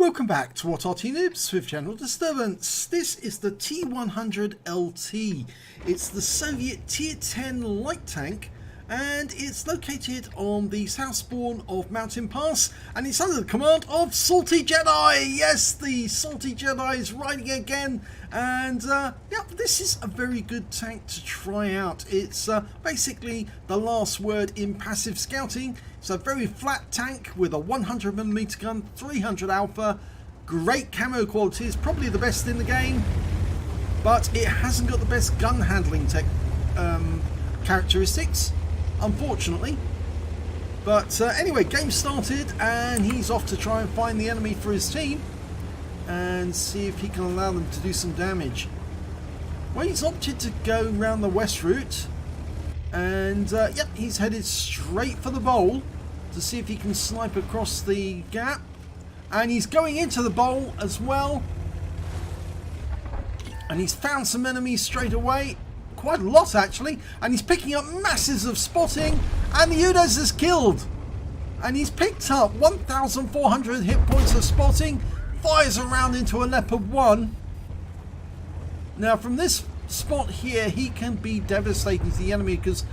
Welcome back to What Arty Noobs with General Disturbance. This is the T-100 LT. It's the Soviet Tier 10 light tank, and it's located on the south spawn of Mountain Pass, and it's under the command of SaltyJedi. Yes, the SaltyJedi is riding again, and yeah, this is a very good tank to try out. It's basically the last word in passive scouting. It's a very flat tank with a 100mm gun, 300 alpha, great camo qualities, probably the best in the game, but it hasn't got the best gun handling characteristics, unfortunately. But anyway, game started and he's off to try and find the enemy for his team and see if he can allow them to do some damage. Well, he's opted to go round the west route, and yep, he's headed straight for the bowl to see if he can snipe across the gap, and he's going into the bowl as well, and he's found some enemies straight away, quite a lot actually, and he's picking up masses of spotting, and the Udes is killed, and he's picked up 1,400 hit points of spotting, fires around into a Leopard 1. Now from this spot here, he can be devastating to the enemy because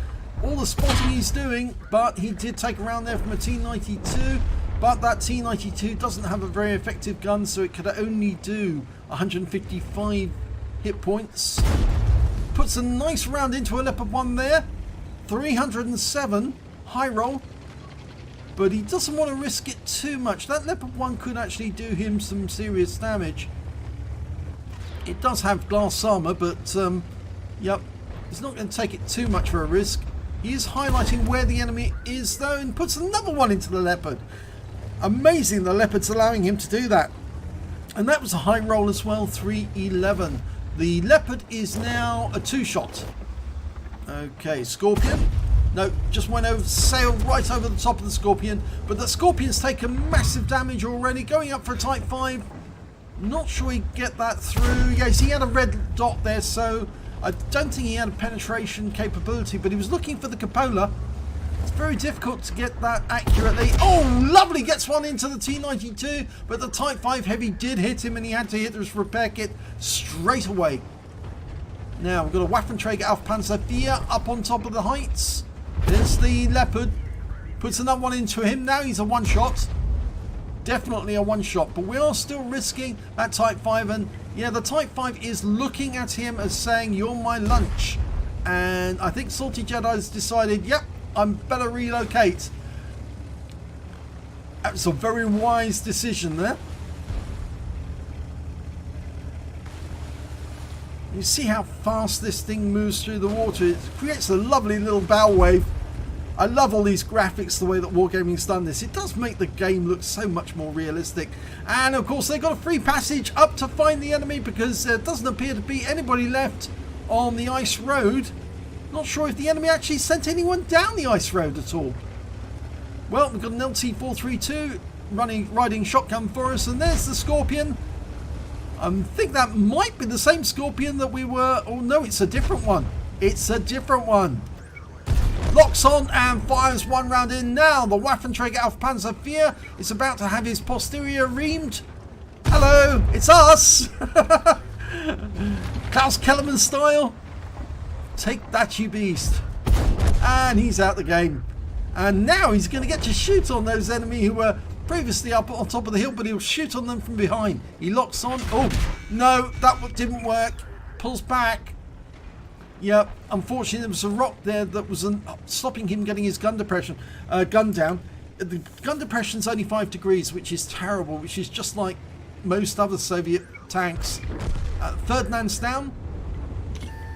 all the spotting he's doing, but he did take around there from a T-92, but that T-92 doesn't have a very effective gun, so it could only do 155 hit points. Puts a nice round into a Leopard 1 there, 307 high roll, but he doesn't want to risk it too much. That Leopard 1 could actually do him some serious damage. It does have glass armor, but yep, he's not going to take it too much for a risk. He is highlighting where the enemy is though, and puts another one into the Leopard. Amazing, the Leopard's allowing him to do that. And that was a high roll as well, 311. The Leopard is now a 2-shot. Okay, Scorpion. No, just went over, sailed right over the top of the Scorpion, but the Scorpion's taken massive damage already, going up for a Type 5. Not sure he'd get that through. Yes, he had a red dot there, so I don't think he had a penetration capability, but he was looking for the cupola. It's very difficult to get that accurately. Oh, lovely, gets one into the T-92, but the Type 5 Heavy did hit him, and he had to hit his repair kit straight away. Now, we've got a Waffenträger auf Panzer IV up on top of the heights. There's the Leopard. Puts another one into him. Now he's a one-shot. Definitely a one-shot, but we are still risking that Type 5, and yeah, the Type 5 is looking at him as saying, "You're my lunch," and I think SaltyJedi has decided, yep, I'm better relocate. That's a very wise decision there. You see how fast this thing moves through the water. It creates a lovely little bow wave. I love all these graphics, the way that Wargaming's done this. It does make the game look so much more realistic. And of course they've got a free passage up to find the enemy, because there doesn't appear to be anybody left on the ice road. Not sure if the enemy actually sent anyone down the ice road at all. Well, we've got an LT-432 riding shotgun for us, and there's the Scorpion. I think that might be the same Scorpion that we were... Oh no, it's a different one. It's a different one. Locks on and fires one round in. Now the Waffenträger auf Panzer IV is about to have his posterior reamed. Hello, it's us. Klaus Kellerman style. Take that, you beast. And he's out the game. And now he's going to get to shoot on those enemy who were previously up on top of the hill, but he'll shoot on them from behind. He locks on. Oh, no, that didn't work. Pulls back. Yep, unfortunately there was a rock there that was stopping him getting his gun down. The gun depression's only 5 degrees, which is terrible, which is just like most other Soviet tanks. Third man's down.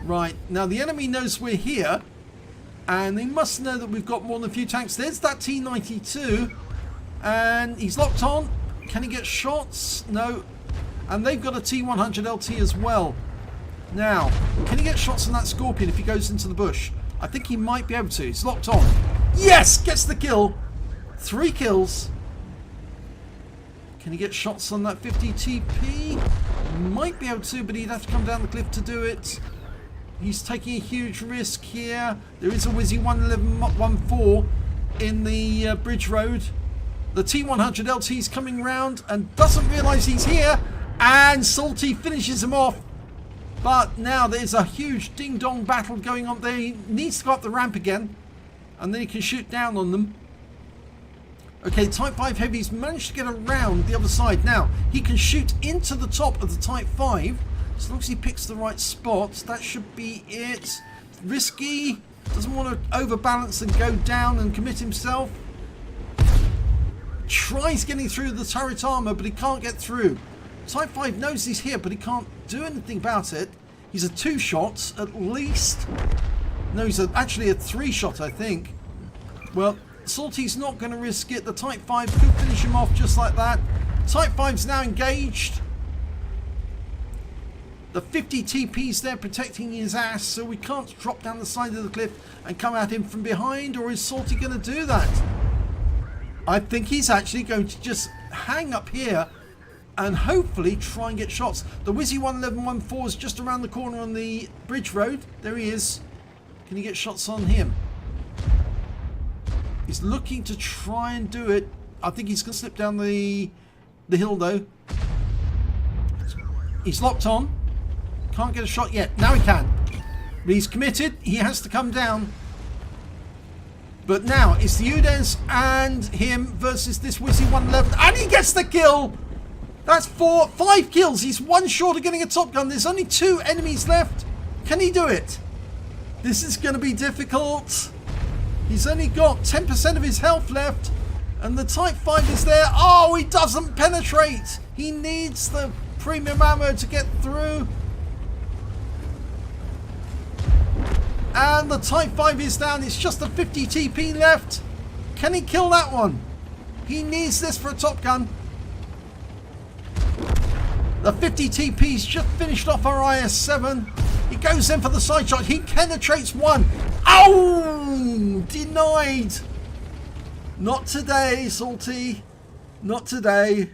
Right, now the enemy knows we're here, and they must know that we've got more than a few tanks. There's that T-92, and he's locked on. Can he get shots? No. And they've got a T-100 LT as well. Now, can he get shots on that Scorpion if he goes into the bush? I think he might be able to. He's locked on. Yes! Gets the kill. 3 kills. Can he get shots on that 50 TP? Might be able to, but he'd have to come down the cliff to do it. He's taking a huge risk here. There is a Wizzy 111-14 in the bridge road. The T-100 LT is coming round and doesn't realise he's here. And Salty finishes him off. But now there's a huge ding-dong battle going on there. He needs to go up the ramp again. And then he can shoot down on them. Okay, Type 5 Heavy's managed to get around the other side. Now, he can shoot into the top of the Type 5. As long as he picks the right spot, that should be it. Risky. Doesn't want to overbalance and go down and commit himself. Tries getting through the turret armor, but he can't get through. Type 5 knows he's here, but he can't do anything about it. He's a 2-shot at least. No, he's actually a 3-shot, I think. Well, Salty's not going to risk it. The Type 5 could finish him off just like that. Type 5's now engaged. The 50 TP's there protecting his ass, so we can't drop down the side of the cliff and come at him from behind, or is Salty going to do that? I think he's actually going to just hang up here and hopefully try and get shots. The Wizzy 11114 is just around the corner on the bridge road. There he is. Can you get shots on him? He's looking to try and do it. I think he's going to slip down the hill though. He's locked on. Can't get a shot yet. Now he can. But he's committed. He has to come down. But now it's the Udez and him versus this Wizzy 111. And he gets the kill! That's 5 kills. He's 1 short of getting a top gun. There's only 2 enemies left. Can he do it? This is going to be difficult. He's only got 10% of his health left. And the Type 5 is there. Oh, he doesn't penetrate. He needs the premium ammo to get through. And the Type 5 is down. It's just a 50 TP left. Can he kill that one? He needs this for a top gun. The 50 TP's just finished off our IS-7. He goes in for the side shot. He penetrates one. Oh! Denied. Not today, Salty. Not today.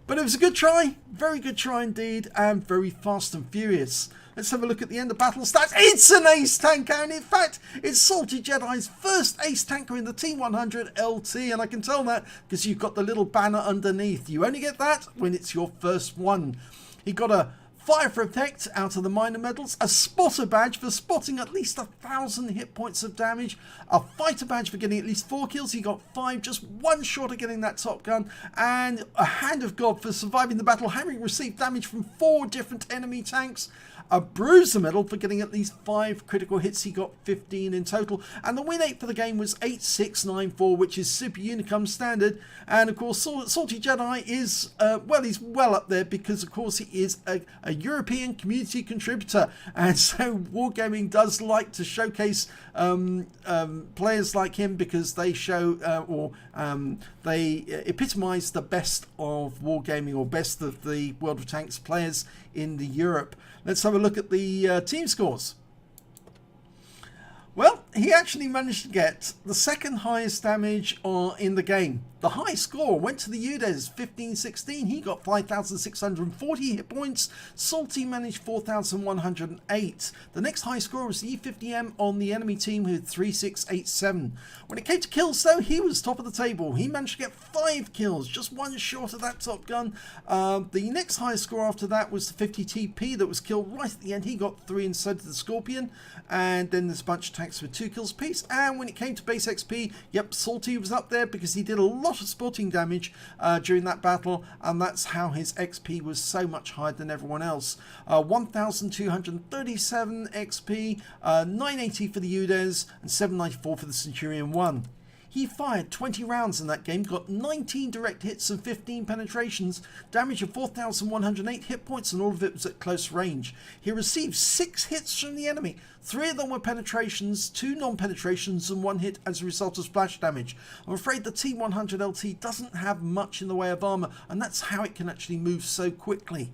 But it was a good try. Very good try indeed. And very fast and furious. Let's have a look at the end of battle stats. It's an ace tanker, and in fact, it's SaltyJedi's first ace tanker in the T-100 LT, and I can tell that because you've got the little banner underneath. You only get that when it's your first one. He got a fire for effect out of the minor medals, a spotter badge for spotting at least 1,000 hit points of damage, a fighter badge for getting at least 4 kills. He got 5, just 1 short of getting that top gun, and a hand of God for surviving the battle, having received damage from 4 different enemy tanks. A bruiser medal for getting at least 5 critical hits. He got 15 in total. And the win rate for the game was 8694, which is Super Unicum standard. And of course, SaltyJedi is, well, he's well up there because, of course, he is a European community contributor. And so Wargaming does like to showcase players like him because they show, they epitomise the best of Wargaming, or best of the World of Tanks players in the Europe. Let's have a look at the team scores. Well, he actually managed to get the second highest damage in the game. The high score went to the Udez, 1516. He got 5,640 hit points. Salty managed 4,108. The next high score was the E50M on the enemy team with 3687. When it came to kills, though, he was top of the table. He managed to get 5 kills, just 1 short of that top gun. The next highest score after that was the 50 TP that was killed right at the end. He got 3, and so did the Scorpion. And then there's a bunch of tanks with 2 kills apiece. And when it came to base XP, yep, Salty was up there because he did a lot of spotting damage during that battle, and that's how his XP was so much higher than everyone else. 1,237 XP, 980 for the Udez, and 794 for the Centurion 1. He fired 20 rounds in that game, got 19 direct hits and 15 penetrations, damage of 4,108 hit points, and all of it was at close range. He received 6 hits from the enemy. 3 of them were penetrations, 2 non-penetrations, and 1 hit as a result of splash damage. I'm afraid the T-100 LT doesn't have much in the way of armor, and that's how it can actually move so quickly.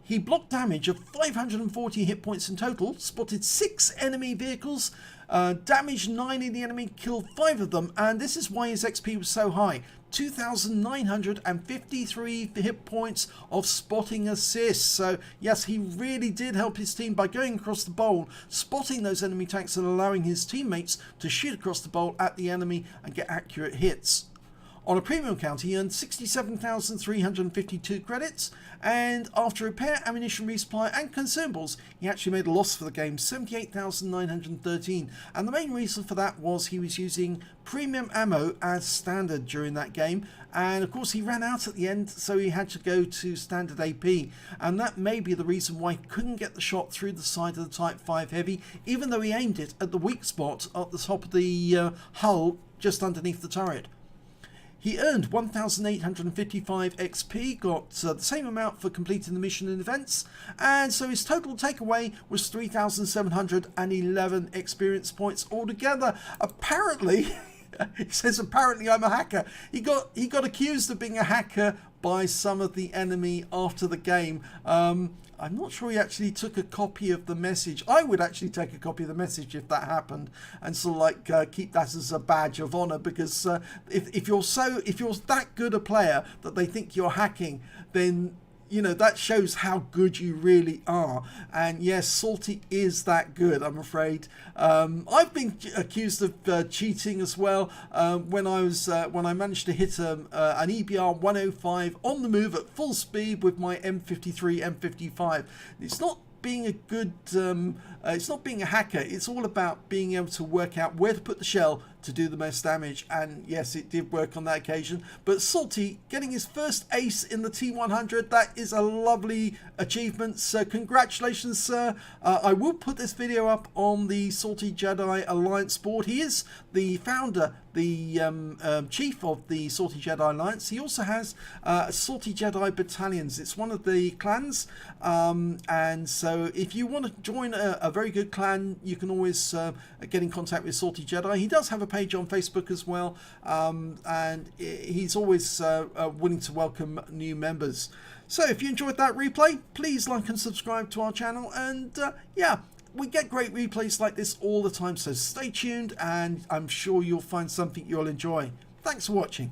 He blocked damage of 540 hit points in total, spotted 6 enemy vehicles, damaged 9 of the enemy, killed 5 of them, and this is why his XP was so high. 2,953 hit points of spotting assists. So yes, he really did help his team by going across the bowl, spotting those enemy tanks and allowing his teammates to shoot across the bowl at the enemy and get accurate hits. On a premium account, he earned 67,352 credits, and after repair, ammunition resupply and consumables, he actually made a loss for the game, 78,913. And the main reason for that was he was using premium ammo as standard during that game, and of course he ran out at the end, so he had to go to standard AP, and that may be the reason why he couldn't get the shot through the side of the Type 5 Heavy, even though he aimed it at the weak spot at the top of the hull just underneath the turret. He earned 1,855 XP, got the same amount for completing the mission and events, and so his total takeaway was 3,711 experience points altogether. Apparently, he says apparently I'm a hacker. He got accused of being a hacker by some of the enemy after the game. I'm not sure he actually took a copy of the message. I would actually take a copy of the message if that happened, and sort of like keep that as a badge of honor, because if you're that good a player that they think you're hacking, then you know that shows how good you really are. And yes, Salty is that good, I'm afraid. I've been accused of cheating as well when I managed to hit an EBR 105 on the move at full speed with my M53 M55. It's not being a good it's not being a hacker, it's all about being able to work out where to put the shell to do the most damage, and yes, it did work on that occasion. But Salty getting his first ace in the T-100, that is a lovely achievement, so congratulations, sir. I will put this video up on the SaltyJedi Alliance board. He is the founder, the chief of the SaltyJedi Alliance. He also has SaltyJedi battalions. It's one of the clans, and so if you want to join a very good clan, you can always get in contact with SaltyJedi. He does have a page on Facebook as well, and he's always willing to welcome new members. So if you enjoyed that replay, please like and subscribe to our channel, and yeah, we get great replays like this all the time, so stay tuned and I'm sure you'll find something you'll enjoy. Thanks for watching.